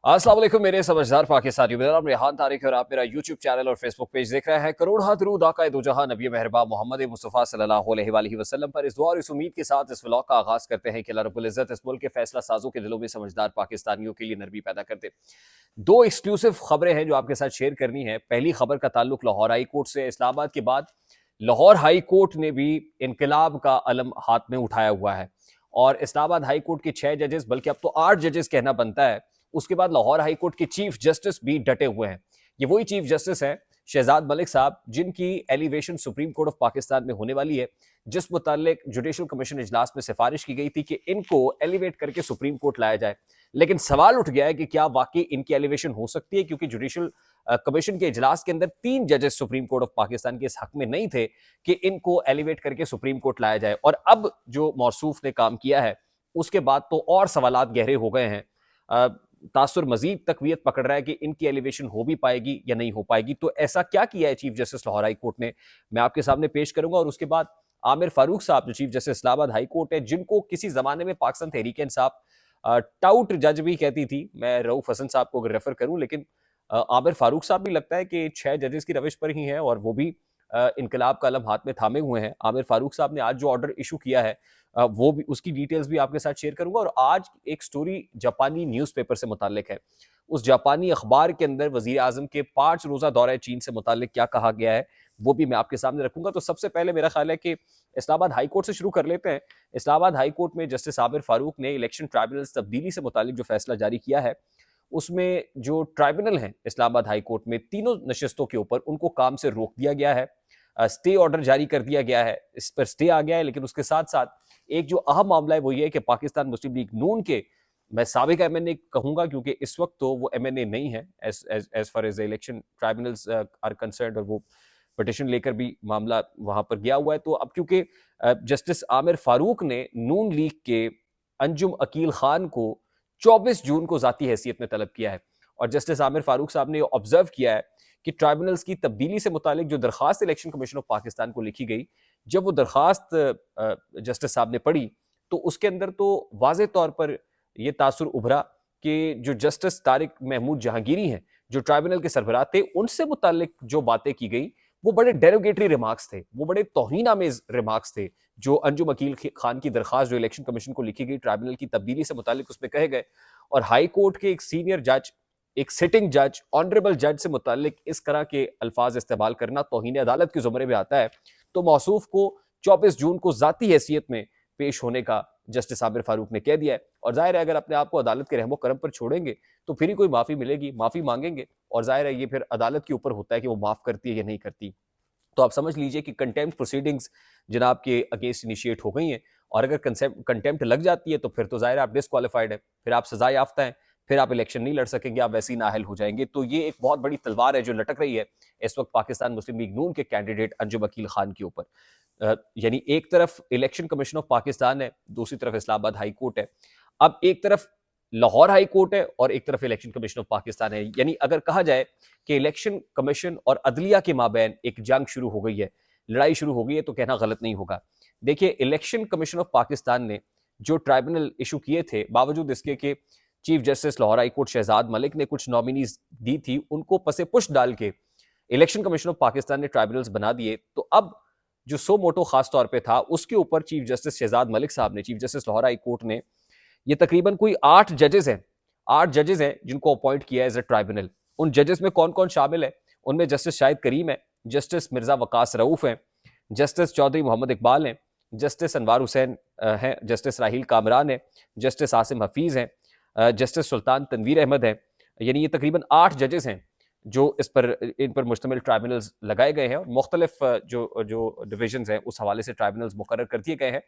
अस्सलाम वालेकुम मेरे समझदार पाकिस्तानियों। मेरा नाम रेहान तारिक है और आप मेरा यूट्यूब चैनल और फेसबुक पेज देख रहे हैं। करोड़ हाथ दरूद आक़ाए दो जहां नबी मेहरबान मोहम्मद मुस्तफ़ा सल्लल्लाहु अलैहि वसल्लम पर। इस दुआ और इस उम्मीद के साथ इस व्लॉग का आगाज़ करते हैं कि अल्लाह रब्बुल इज़्ज़त इस मुल्क के फैसला साजों के दिलों में समझदार पाकिस्तानियों के लिए नरमी पैदा कर दे। दो एक्सक्लूसिव खबरें हैं जो आपके साथ शेयर करनी है। पहली खबर का ताल्लुक लाहौर हाई कोर्ट से। इस्लामाबाद के बाद लाहौर हाई कोर्ट ने भी इनकलाब का अलम हाथ में उठाया हुआ है और इस्लामाबाद हाई कोर्ट के 6 जजेस, बल्कि अब तो 8 जजेस कहना बनता है, उसके बाद लाहौर हाई कोर्ट के चीफ जस्टिस भी डटे हुए हैं। ये वही चीफ जस्टिस हैं शहजाद मलिक साहब, जिनकी elevation supreme court of Pakistan में होने वाली है, जिस मुतालिक जुडिशल कमीशन इजलास में सिफारिश की गई थी कि इनको एलिवेट करके सुप्रीम कोर्ट लाया जाए। लेकिन सवाल उठ गया है कि क्या वाकई इनकी एलिवेशन हो सकती है, क्योंकि जुडिशल कमीशन के इजलास के अंदर 3 जजेस सुप्रीम कोर्ट ऑफ पाकिस्तान के इस हक में नहीं थे कि इनको एलिवेट करके सुप्रीम कोर्ट लाया जाए। और अब जो मौसूफ ने काम किया है उसके बाद तो और सवालात गहरे हो गए हैं। तासुर मजीद तकवीत पकड़ रहा है कि इनकी एलिवेशन हो भी पाएगी या नहीं हो पाएगी। तो ऐसा क्या किया है chief justice Lahore high court ने, मैं आपके सामने पेश करूंगा। और उसके बाद आमिर फारूक साहब जो chief justice Islamabad high court है, जिनको किसी जमाने में पाकिस्तान तहरीक इंसाफ टाउट जज भी कहती थी, मैं रऊफ हसन साहब को अगर रेफर करूं, लेकिन आमिर फारूक साहब भी लगता है कि 6 जजेस की रविश पर ही हैं और वो भी इनकलाब का अलम हाथ में थामे हुए हैं। आमिर फारूक साहब ने आज जो ऑर्डर इशू किया है वो भी, उसकी डिटेल्स भी आपके साथ शेयर करूंगा। और आज एक स्टोरी जापानी न्यूज़पेपर से मुतालिक है। उस जापानी अखबार के अंदर वजीर आजम के 5 रोजा दौरे चीन से मुतालिक क्या कहा गया है वो भी मैं आपके सामने रखूंगा। तो सबसे पहले मेरा ख्याल है कि इस्लामाबाद हाई कोर्ट से शुरू कर लेते हैं। इस्लामाबाद हाई कोर्ट में जस्टिस आमिर फारूक ने इलेक्शन ट्राइब्यूनल्स तब्दीली से मुतालिक जो फैसला जारी किया है, उसमें जो ट्राइब्यूनल हैं इस्लामाबाद हाई कोर्ट में, तीनों नशिस्तों के ऊपर उनको काम से रोक दिया गया है। स्टे ऑर्डर जारी कर दिया गया है, इस पर स्टे आ गया है। लेकिन उसके साथ साथ एक जो अहम मामला है वो ये है कि पाकिस्तान मुस्लिम लीग नून के, मैं साबिक एमएनए कहूंगा क्योंकि इस वक्त तो वो एमएनए नहीं है as far as election tribunals are concerned, और वो पिटिशन लेकर भी मामला वहां पर गया हुआ है। तो अब क्योंकि जस्टिस आमिर फारूक ने नून लीग के अंजुम अकील खान को 24 जून को जाती हैसियत में तलब किया है, और जस्टिस आमिर फारूक साहब ने ऑब्जर्व किया है कि ट्राइब्यूनल्स की तब्दीली से मुतालिक जो दरखास्त इलेक्शन कमीशन ऑफ पाकिस्तान को लिखी गई, जब वो दरखास्त जस्टिस साहब ने पढ़ी तो उसके अंदर तो वाज़ेह तौर पर यह तासुर उभरा कि जो जस्टिस तारिक महमूद जहांगीरी हैं, जो ट्राइब्यूनल के सरबराह थे, उनसे मुतालिक जो बातें की गई वो बड़े डेरोगेटरी रिमार्क्स थे, वो बड़े तौहीन आमेज रिमार्क्स थे जो अंजुम अकील खान की दरखास्त जो इलेक्शन कमीशन को लिखी गई ट्राइब्यूनल की तब्दीली से मुतालिक उसमें कहे गए। और हाई कोर्ट के एक सीनियर जज, एक सिटिंग जज, ऑनरेबल जज से मुतालिक इस तरह के अल्फाज इस्तेमाल करना तौहीन अदालत के ज़ुमरे में आता है। तो मौसूफ को 24 जून को जाती हैसियत में पेश होने का जस्टिस आमिर फारूक ने कह दिया है। और जाहिर है अगर अपने आप को अदालत के रहमो करम पर छोड़ेंगे तो फिर ही कोई माफ़ी मिलेगी, माफ़ी मांगेंगे और जाहिर है ये फिर अदालत के ऊपर होता है कि वो माफ़ करती है या नहीं करती। तो आप समझ लीजिए कि कंटेम्प्ट प्रोसीडिंग्स जनाब के अगेंस्ट इनिशिएट हो गई हैं, और अगर कंटेम्प्ट लग जाती है तो फिर तो जाहिर है आप डिस्क्वालीफाइड है, फिर आप सजा याफ्ता हैं, फिर आप इलेक्शन नहीं लड़ सकेंगे, आप वैसे ही नाअहल हो जाएंगे। तो ये एक बहुत बड़ी तलवार है जो लटक रही है इस वक्त पाकिस्तान मुस्लिम लीग नून के कैंडिडेट अंजुम अकील खान के ऊपर। यानी एक तरफ इलेक्शन कमीशन ऑफ पाकिस्तान है, दूसरी तरफ इस्लामाबाद हाई कोर्ट है। अब एक तरफ लाहौर हाई कोर्ट है और एक तरफ इलेक्शन कमीशन ऑफ पाकिस्तान है। यानी अगर कहा जाए कि इलेक्शन कमीशन और अदलिया के माबैन एक जंग शुरू हो गई है, लड़ाई शुरू हो गई है, तो कहना गलत नहीं होगा। देखिए, इलेक्शन कमीशन ऑफ पाकिस्तान ने जो ट्राइब्यूनल इशू किए थे, बावजूद इसके कि chief justice Lahore high court Shahzad Malik ने कुछ नॉमिनीज दी थी, उनको पसे पुश डाल के इलेक्शन कमीशन ऑफ पाकिस्तान ने ट्राइब्यूनल्स बना दिए। तो अब जो सो मोटो खास तौर पर था उसके ऊपर चीफ जस्टिस शहजाद मलिक साहब ने, chief justice Lahore high court ने, ये तकरीबन कोई 8 जजेस हैं जिनको अपॉइंट किया एज ए ट्राइब्यूनल। उन जजेस में कौन कौन शामिल है? उनमें जस्टिस शाहिद करीम है, जस्टिस मिर्जा वकास रऊफ हैं, जस्टिस चौधरी मोहम्मद इकबाल हैं, जस्टिस अनवार हुसैन हैं, जस्टिस राहील कामरान है, जस्टिस आसिम हफीज हैं, जस्टिस सुल्तान तनवीर अहमद हैं। यानी ये तकरीबन 8 जजेस हैं जो इन पर मुश्तमिल ट्राइब्यूनल्स लगाए गए हैं, और मुख्तलिफ जो डिविजन्स हैं उस हवाले से ट्राइब्यूनल्स मुकर्रर कर दिए गए हैं।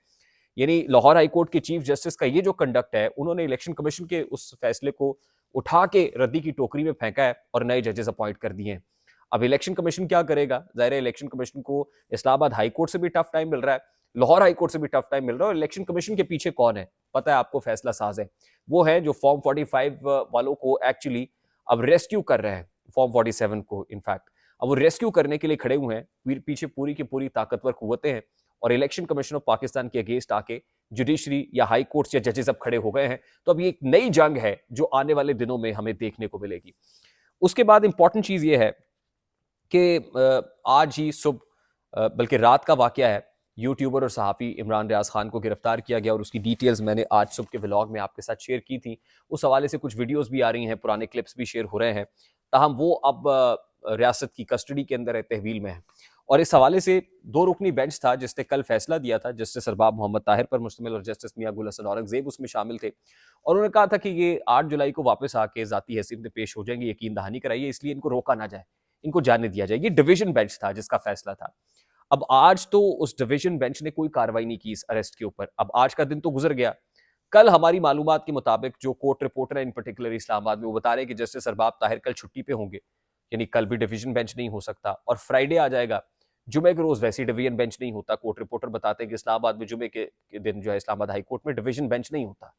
यानी लाहौर हाई कोर्ट के चीफ जस्टिस का ये जो कंडक्ट है, उन्होंने इलेक्शन कमीशन के उस फैसले को उठा के रद्दी की टोकरी में फेंका है और नए जजेस अपॉइंट कर दिए हैं। अब इलेक्शन कमीशन क्या करेगा? जाहिर है इलेक्शन कमीशन को इस्लामाबाद हाई कोर्ट से भी टफ टाइम मिल रहा है, लाहौर हाई कोर्ट से भी टफ टाइम मिल रहा है। और इलेक्शन कमीशन के पीछे कौन है पता है आपको? फैसला साज है, वो है जो फॉर्म 45 वालों को एक्चुअली अब रेस्क्यू कर रहे हैं, फॉर्म 47 को इनफैक्ट अब वो रेस्क्यू करने के लिए खड़े हुए हैं। पीछे पूरी की पूरी ताकतवर कुव्वतें हैं और इलेक्शन कमीशन ऑफ पाकिस्तान के अगेंस्ट आके जुडिशरी या हाई कोर्ट्स या जजेस अब खड़े हो गए हैं। तो अब ये एक नई जंग है जो आने वाले दिनों में हमें देखने को मिलेगी। उसके बाद इंपॉर्टेंट चीज ये है कि आज ही सुबह बल्कि रात का वाकया है, यूट्यूबर और सहाफ़ी इमरान रियाज खान को गिरफ्तार किया गया और उसकी डिटेल्स मैंने आज सुबह के व्लॉग में आपके साथ शेयर की थी। उस हवाले से कुछ वीडियोस भी आ रही हैं, पुराने क्लिप्स भी शेयर हो रहे हैं। ताहम वो अब रियासत की कस्टडी के अंदर है, तहवील में है। और इस हवाले से 2 रुकनी बेंच था जिसने कल फैसला दिया था, जस्टिस अरबाब मोहम्मद ताहिर पर मुश्तमिल और जस्टिस मियां गुल हसन औरंगजेब उसमें शामिल थे। और उन्होंने कहा था कि ये 8 जुलाई को वापस आके ज़ाती हैसियत में पेश हो जाएंगे, यकीन दहानी कराइए, इसलिए इनको रोका ना जाए, इनको जाने दिया जाए। ये डिवीजन बेंच था जिसका फैसला था। अब आज तो उस डिवीजन बेंच ने कोई कार्रवाई नहीं की इस अरेस्ट के ऊपर। अब आज का दिन तो गुजर गया। कल हमारी मालूमात के मुताबिक जो कोर्ट रिपोर्टर है इन पर्टिकुलर इस्लामाबाद में, वो बता रहे हैं कि जस्टिस अरबाब ताहिर कल छुट्टी पे होंगे, यानी कल भी डिवीजन बेंच नहीं हो सकता और फ्राइडे आ जाएगा। जुमे के रोज वैसे डिवीजन बेंच नहीं होता। कोर्ट रिपोर्टर बताते हैं कि इस्लामाबाद में जुमे के दिन जो है इस्लामाबाद हाई कोर्ट में डिवीजन बेंच नहीं होता।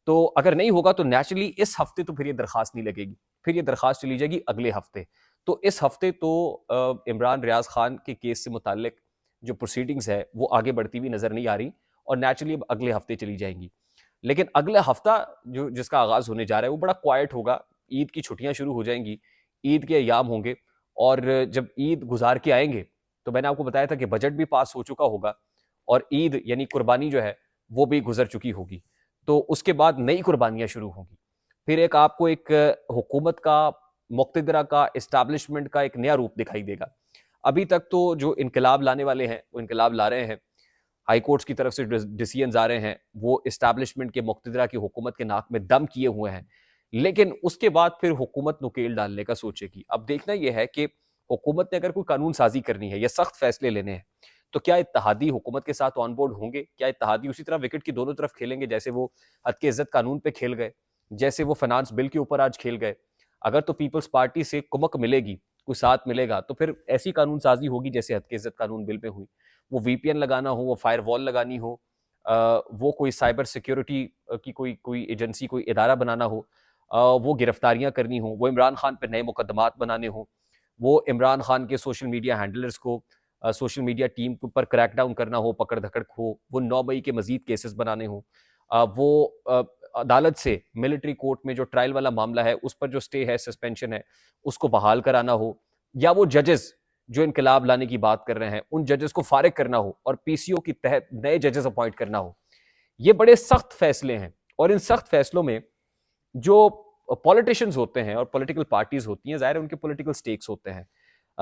तो अगर नहीं होगा तो नेचुरली इस हफ्ते तो फिर ये दरखास्त नहीं लगेगी, फिर ये दरखास्त चली जाएगी अगले हफ्ते। तो इस हफ्ते तो इमरान रियाज खान के केस से मुतालिक जो प्रोसीडिंग्स है वो आगे बढ़ती हुई नजर नहीं आ रही और नेचुरली अब अगले हफ्ते चली जाएंगी। लेकिन अगला हफ्ता जो जिसका आगाज होने जा रहा है वो बड़ा क्वाइट होगा। ईद की छुट्टियां शुरू हो जाएंगी, ईद के अयाम होंगे और जब ईद गुजार के आएंगे तो मैंने आपको बताया था कि बजट भी पास हो चुका होगा और ईद यानी कुर्बानी जो है वो भी गुजर चुकी होगी। तो उसके बाद नई कुर्बानियां शुरू होंगी। फिर एक आपको एक हुकूमत का, मुक्तदरा का, इस्टेब्लिशमेंट का एक नया रूप दिखाई देगा। अभी तक तो जो इनकलाब लाने वाले हैं वो इनकलाब ला रहे हैं, हाई कोर्ट्स की तरफ से डिसीजन आ रहे हैं, वो इस्टेब्लिशमेंट के, मुक्तदरा की हुकूमत के नाक में दम किए हुए हैं। लेकिन उसके बाद फिर हुकूमत नुकेल डालने का सोचेगी। अब देखना यह है कि हुकूमत ने अगर कोई कानून साजी करनी है या सख्त फैसले लेने हैं तो क्या इत्तेहादी हुकूमत के साथ ऑन बोर्ड होंगे? क्या इत्तेहादी उसी तरह विकेट की दोनों तरफ खेलेंगे जैसे वो हद के इज्जत कानून पे खेल गए, जैसे वो फाइनेंस बिल के ऊपर आज खेल गए? अगर तो पीपल्स पार्टी से कुमक मिलेगी, कोई साथ मिलेगा, तो फिर ऐसी कानून साजी होगी जैसे हद के इज्जत कानून बिल में हुई। वो वीपीएन लगाना हो, वो फायर वॉल लगानी हो, वो कोई साइबर सिक्योरिटी की कोई कोई एजेंसी, कोई इदारा बनाना हो, वो गिरफ्तारियां करनी हो, वो इमरान खान पर नए मुकदमात बनाने हो, वो इमरान खान के सोशल मीडिया हैंडलर्स को, सोशल मीडिया टीम के ऊपर क्रैकडाउन करना हो, पकड़ धकड़ हो, वो 9 मई के मजीद केसेस बनाने हो, वो अदालत से मिलिट्री कोर्ट में जो ट्रायल वाला मामला है उस पर जो स्टे है, सस्पेंशन है, उसको बहाल कराना हो, या वो जजेस जो इनकलाब लाने की बात कर रहे हैं उन जजेस को फारिग करना हो और पीसीओ के तहत नए जजेस अपॉइंट करना हो। ये बड़े सख्त फैसले हैं और इन सख्त फैसलों में जो पॉलिटिशियंस होते हैं और पॉलिटिकल पार्टीज होती हैं, जाहिर है उनके पॉलिटिकल स्टेक्स होते हैं।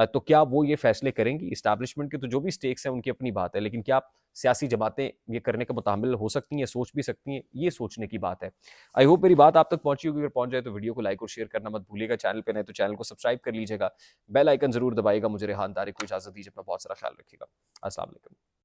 तो क्या वो ये फैसले करेंगी? इस्टेब्लिशमेंट के तो जो भी स्टेक्स हैं उनकी अपनी बात है, लेकिन क्या सियासी जमातें ये करने का मुतामिल हो सकती हैं, सोच भी सकती हैं? ये सोचने की बात है। आई होप मेरी बात आप तक पहुंची होगी। अगर पहुंच जाए तो वीडियो को लाइक और शेयर करना मत भूलिएगा। चैनल पे नए तो चैनल को सब्सक्राइब कर लीजिएगा, बेल आइकन जरूर दबाइएगा। मुझे रेहान तारिक को इजाजत दीजिए, अपना बहुत सारा ख्याल रखिएगा। अस्सलाम वालेकुम।